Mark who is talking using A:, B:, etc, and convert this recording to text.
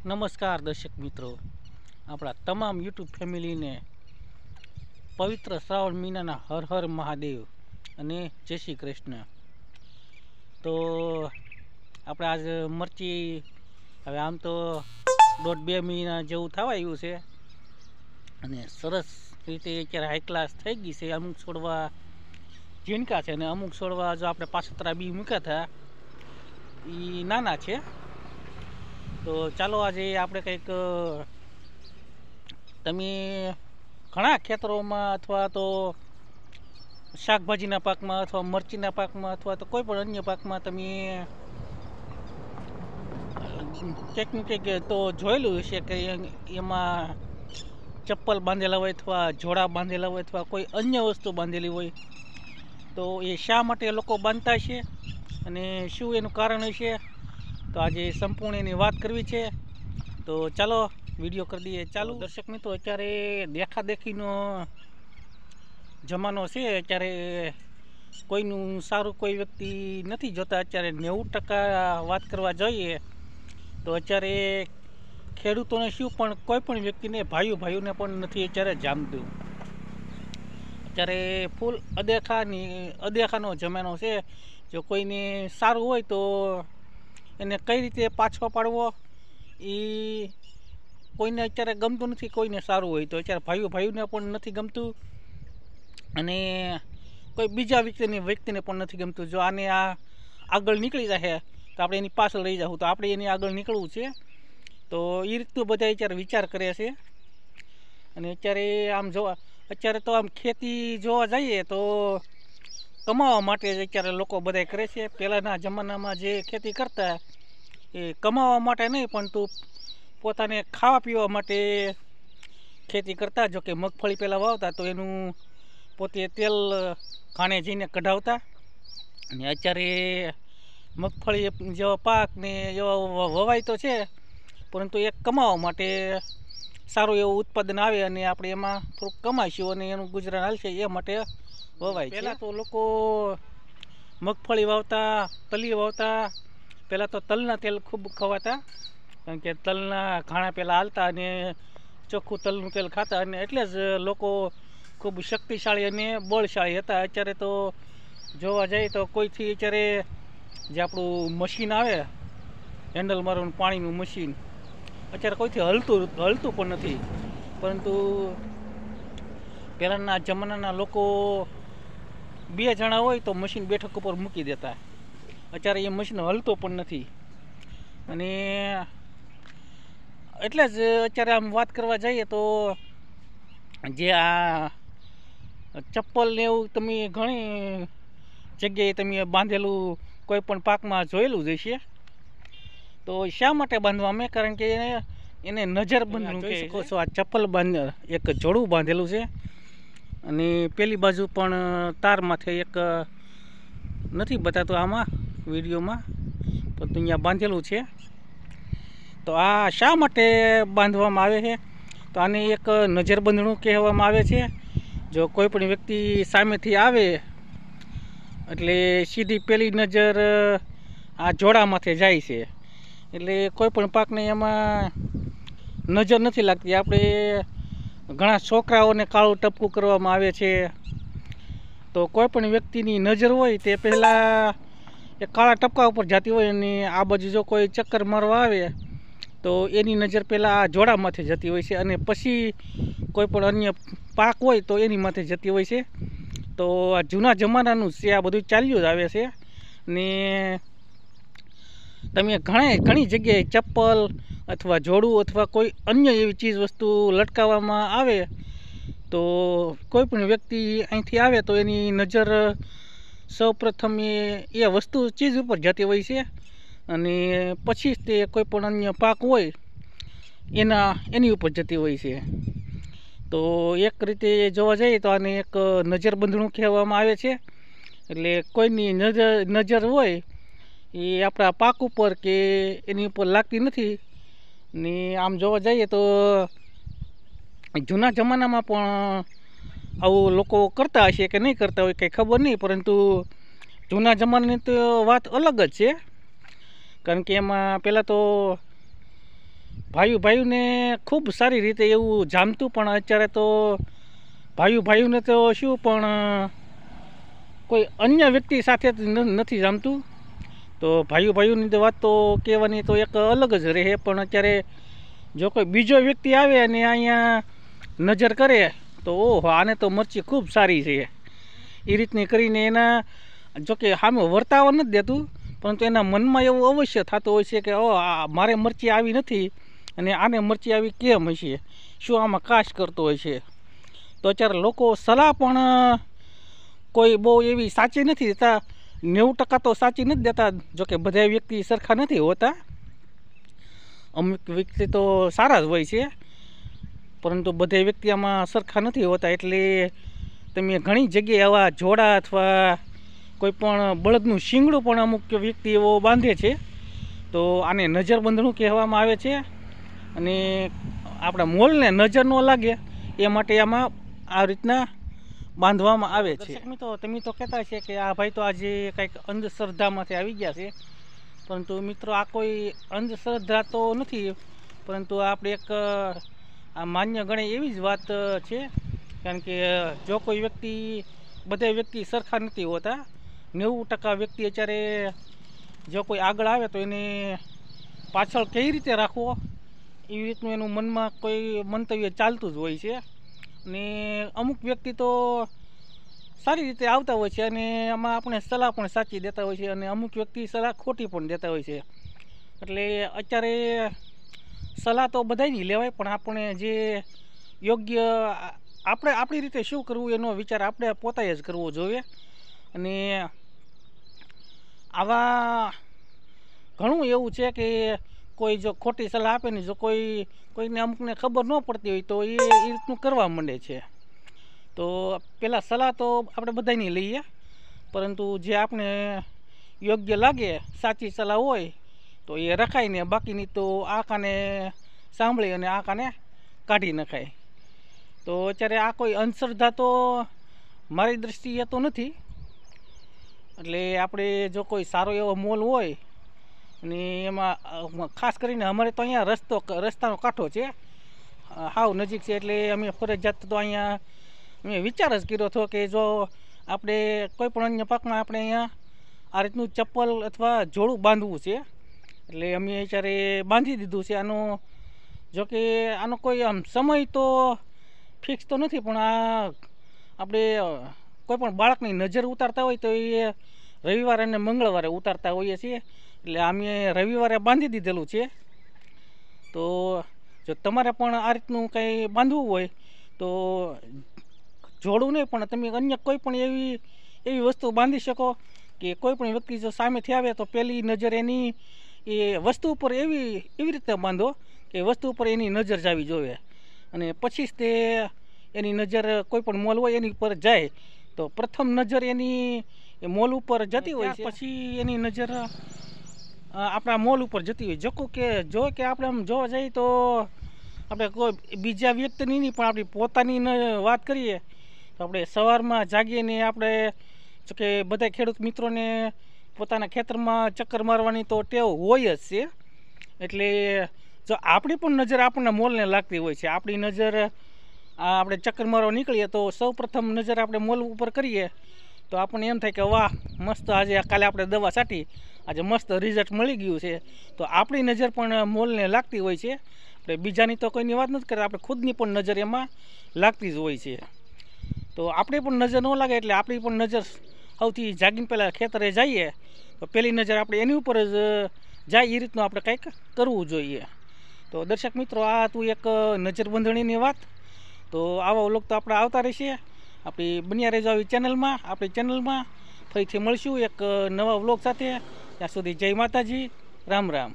A: નમસ્કાર દર્શક મિત્રો, આપણા તમામ યુટ્યુબ ફેમિલીને પવિત્ર શ્રાવણ મહિનાના હર હર મહાદેવ અને જય શ્રી કૃષ્ણ. તો આપણે આજ મરચી હવે આમ તો 1.5-2 મહિના જેવું થવા આવ્યું છે અને સરસ રીતે અત્યારે હાઈ ક્લાસ થઈ ગઈ છે. અમુક છોડવા ઝીણકા છે અને અમુક છોડવા જો આપણે પાછતરા બી મૂક્યા હતા એ નાના છે. તો ચાલો આજે આપણે કંઈક તમે ઘણા ખેતરોમાં અથવા તો શાકભાજીના પાકમાં અથવા મરચીના પાકમાં અથવા તો કોઈ પણ અન્ય પાકમાં તમે કંઈક ને કંઈક તો જોયેલું હશે કે એમાં ચપ્પલ બાંધેલા હોય અથવા જોડા બાંધેલા હોય અથવા કોઈ અન્ય વસ્તુ બાંધેલી હોય. તો એ શા માટે લોકો બાંધતા છે અને શું એનું કારણ હશે, તો આજે સંપૂર્ણ એની વાત કરવી છે. તો ચાલો વિડીયો કરી દઈએ ચાલુ. દર્શક મિત્રો, અત્યારે દેખાદેખીનો જમાનો છે. અત્યારે કોઈનું સારું કોઈ વ્યક્તિ નથી જોતા. અત્યારે 90% વાત કરવા જોઈએ તો અત્યારે ખેડૂતોને શું પણ કોઈ પણ વ્યક્તિને ભાઈઓને પણ નથી અત્યારે જામતું. અત્યારે ફૂલ અદેખાનો જમાનો છે. જો કોઈને સારું હોય તો એને કઈ રીતે પાછો પાડવો એ કોઈને અત્યારે ગમતું નથી. કોઈને સારું હોય તો અત્યારે ભાઈઓને પણ નથી ગમતું અને કોઈ બીજા વ્યક્તિને પણ નથી ગમતું. જો આને આ આગળ નીકળી જાય તો આપણે એની પાછળ રહી જવું, તો આપણે એની આગળ નીકળવું છે. તો એ રીતનું બધા અત્યારે વિચાર કરે છે. અને અત્યારે તો આમ ખેતી જોવા જઈએ તો કમાવા માટે જ અત્યારે લોકો બધા કરે છે. પહેલાંના જમાનામાં જે ખેતી કરતા એ કમાવા માટે નહીં પણ પોતાને ખાવા પીવા માટે ખેતી કરતા. જો કે મગફળી પહેલાં વાવતા તો એનું પોતે તેલ ઘાણે જઈને કઢાવતા. અને અત્યારે મગફળી જેવા પાક ને એવા વવાય તો છે પરંતુ એ કમાવા માટે સારું એવું ઉત્પાદન આવે અને આપણે એમાં થોડુંક કમાઈશું અને એનું ગુજરાન હાલશે એ માટે વવાય. પહેલાં તો લોકો મગફળી વાવતા, તલી વાવતા. પહેલાં તો તલના તેલ ખૂબ ખવાતા, કારણ કે તલના ઘાણા પહેલાં હાલતા અને ચોખ્ખું તલનું તેલ ખાતા અને એટલે જ લોકો ખૂબ શક્તિશાળી અને બળશાળી હતા. અત્યારે તો જોવા જઈએ તો કોઈથી અત્યારે જે આપણું મશીન આવે હેન્ડલ મારવાનું પાણીનું મશીન, અત્યારે કોઈથી હલતું પણ નથી. પરંતુ પહેલાંના જમાનાના લોકો 2 જણા હોય તો મશીન બેઠક ઉપર મૂકી દેતા. અત્યારે એ મશીન હલતો પણ નથી. અને એટલે જ અત્યારે આમ વાત કરવા જઈએ તો જે આ ચપ્પલ ને એવું તમે ઘણી જગ્યાએ તમે બાંધેલું કોઈ પણ પાકમાં જોયેલું જ હશે. તો શા માટે બાંધવામાં? કારણ કે એને નજરબંધનું કહે છે. આ ચપ્પલ એક જોડું બાંધેલું છે અને પેલી બાજુ પણ તાર માથે એક નથી બતાતું આમાં વિડીયોમાં, પણ અહીંયા બાંધેલું છે. તો આ શા માટે બાંધવામાં આવે છે? તો આને એક નજરબંધનું કહેવામાં આવે છે. જો કોઈ પણ વ્યક્તિ સામેથી આવે એટલે સીધી પેલી નજર આ જોડા માથે જાય છે. એટલે કોઈ પણ પાકને એમાં નજર નથી લાગતી. આપણે ઘણા છોકરાઓને કાળું ટપકું કરવામાં આવે છે. તો કોઈ પણ વ્યક્તિની નજર હોય તે પહેલાં એ કાળા ટપકા ઉપર જતી હોય અને આ બાજુ જો કોઈ ચક્કર મારવા આવે તો એની નજર પહેલાં આ જોડા માથે જતી હોય છે અને પછી કોઈ પણ અન્ય પાક હોય તો એની માથે જતી હોય છે. તો આ જૂના જમાનાનું છે, આ બધું ચાલ્યું જ આવે છે. ને તમે ઘણી જગ્યાએ ચપ્પલ અથવા જોડું અથવા કોઈ અન્ય એવી ચીજ વસ્તુ લટકાવવામાં આવે તો કોઈ પણ વ્યક્તિ અહીંથી આવે તો એની નજર સૌપ્રથમ એ વસ્તુ ચીજ ઉપર જતી હોય છે અને પછી તે કોઈ પણ અન્ય પાક હોય એની ઉપર જતી હોય છે. તો એક રીતે જોવા જઈએ તો આને એક નજરબંધનું કહેવામાં આવે છે. એટલે કોઈની નજર હોય એ આપણા પાક ઉપર કે એની ઉપર લાગતી નથી. ને આમ જોવા જઈએ તો જૂના જમાનામાં પણ આવું લોકો કરતા હશે કે નહીં કરતા હોય કંઈ ખબર નહીં, પરંતુ જૂના જમાનાની તો વાત અલગ જ છે. કારણ કે એમાં પહેલાં તો ભાઈઓને ખૂબ સારી રીતે એવું જામતું, પણ અત્યારે તો ભાઈઓને તો શું પણ કોઈ અન્ય વ્યક્તિ સાથે નથી જામતું. તો ભાઈઓની તો વાત તો કહેવાની તો એક અલગ જ રહે, પણ અત્યારે જો કોઈ બીજો વ્યક્તિ આવે અને અહીંયા નજર કરે તો ઓહો આને તો મરચી ખૂબ સારી છે એ રીતની કરીને એના જોકે સામે વર્તાવા નથી દેતું, પરંતુ એના મનમાં એવું અવશ્ય થતું હોય છે કે મારે મરચી આવી નથી અને આને મરચી આવી કેમ હશે, શું આમાં કાશ કરતો હોય છે. તો અત્યારે લોકો સલાહ પણ કોઈ બહુ એવી સાચી નથી દેતા, 90% તો સાચી નથી દેતા. જોકે બધા વ્યક્તિ સરખા નથી હોતા, અમુક વ્યક્તિ તો સારા જ હોય છે, પરંતુ બધા વ્યક્તિ આમાં સરખા નથી હોતા. એટલે તમે ઘણી જગ્યાએ આવા જોડા અથવા કોઈ પણ બળદનું શીંગડું પણ અમુક વ્યક્તિ એવો બાંધે છે, તો આને નજરબંધનું કહેવામાં આવે છે. અને આપણા મોલને નજર ન લાગે એ માટે આમાં આ રીતના બાંધવામાં આવે છે. મિત્રો તમે તો કહેતા છે કે આ ભાઈ તો આજે કંઈક અંધશ્રદ્ધામાંથી આવી ગયા છે, પરંતુ મિત્રો આ કોઈ અંધશ્રદ્ધા તો નથી, પરંતુ આપણે એક આ માન્ય ગણે એવી જ વાત છે. કારણ કે જો કોઈ વ્યક્તિ બધા વ્યક્તિ સરખા નથી હોતા, 90% વ્યક્તિ અત્યારે જો કોઈ આગળ આવે તો એને પાછળ કઈ રીતે રાખવો એવી રીતનું એનું મનમાં કોઈ મંતવ્ય ચાલતું જ હોય છે. અને અમુક વ્યક્તિ તો સારી રીતે આવતા હોય છે અને આમાં આપણે સલાહ પણ સાચી દેતા હોય છે, અને અમુક વ્યક્તિ સલાહ ખોટી પણ દેતા હોય છે. એટલે અત્યારે સલાહ તો બધાયની લેવાય, પણ આપણે જે યોગ્ય આપણે આપણી રીતે શું કરવું એનો વિચાર આપણે પોતાએ જ કરવો જોઈએ. અને આવા ઘણું એવું છે કે કોઈ જો ખોટી સલાહ આપે ને, જો કોઈને અમુકને ખબર ન પડતી હોય તો એ રીતનું કરવા માંડે છે. તો પહેલાં સલાહ તો આપણે બધાની લઈએ, પરંતુ જે આપણે યોગ્ય લાગે સાચી સલાહ હોય તો એ રખાયને, બાકીની તો આ કાને સાંભળી અને આ કાને કાઢી નખાય. તો અત્યારે આ કોઈ અંધશ્રદ્ધા તો મારી દૃષ્ટિએ તો નથી. એટલે આપણે જો કોઈ સારો એવો મોલ હોય અને એમાં ખાસ કરીને અમારે તો અહીંયા રસ્તાનો કાંઠો છે, હાવ નજીક છે, એટલે અમે ફરજિયાત તો અહીંયા મેં વિચાર જ કર્યો હતો કે જો આપણે કોઈ પણ અન્ય પાકમાં આપણે અહીંયા આ રીતનું ચપ્પલ અથવા જોડું બાંધવું છે. એટલે અમે અત્યારે બાંધી દીધું છે. જોકે આનો કોઈ આમ સમય તો ફિક્સ તો નથી, પણ આ આપણે કોઈ પણ બાળકની નજર ઉતારતા હોય તો એ રવિવારે અને મંગળવારે ઉતારતા હોઈએ છીએ. એટલે અમે રવિવારે બાંધી દીધેલું છે. તો જો તમારે પણ આ રીતનું કંઈ બાંધવું હોય તો જોડું નહીં, પણ તમે અન્ય કોઈ પણ એવી વસ્તુ બાંધી શકો કે કોઈ પણ વ્યક્તિ જો સામેથી આવે તો પહેલી નજર એની એ વસ્તુ ઉપર એવી રીતે બાંધો કે વસ્તુ ઉપર એની નજર જાવી જોઈએ, અને પછી જ તે એની નજર કોઈ પણ મોલ હોય એની ઉપર જાય તો પ્રથમ નજર એની મોલ ઉપર જતી હોય છે, પછી એની નજર આપણા મોલ ઉપર જતી હોય. જો કે આપણે આમ જોવા જઈએ તો આપણે કોઈ બીજા વ્યક્તિની નહીં, પણ આપણી પોતાની વાત કરીએ તો આપણે સવારમાં જાગીને આપણે જો કે બધા ખેડૂત મિત્રોને પોતાના ખેતરમાં ચક્કર મારવાની તો ટેવ હોય જ છે. એટલે જો આપણી પણ નજર આપણને મોલને લાગતી હોય છે, આપણી નજર આપણે ચક્કર મારવા નીકળીએ તો સૌ પ્રથમ નજર આપણે મોલ ઉપર કરીએ તો આપણને એમ થાય કે વાહ મસ્ત, આજે કાલે આપણે દવા છાંટી, આજે મસ્ત રિઝલ્ટ મળી ગયું છે. તો આપણી નજર પણ મોલને લાગતી હોય છે. એટલે બીજાની તો કોઈની વાત નથી કરતા, આપણે ખુદની પણ નજર એમાં લાગતી જ હોય છે. તો આપણી પણ નજર ન લાગે એટલે આપણી પણ નજર સૌથી જાગીને પહેલાં ખેતરે જઈએ તો પહેલી નજર આપણે એની ઉપર જ જાય એ રીતનું આપણે કંઈક કરવું જોઈએ. તો દર્શક મિત્રો, આ હતું એક નજરબંધણીની વાત. તો આવા વ્લોગ તો આપણે આવતા રહેશે. આપણી બન્યા રહેજો આવી ચેનલમાં. આપણી ચેનલમાં ફરીથી મળશું એક નવા વ્લોગ સાથે. ત્યાં સુધી જય માતાજી, રામ રામ.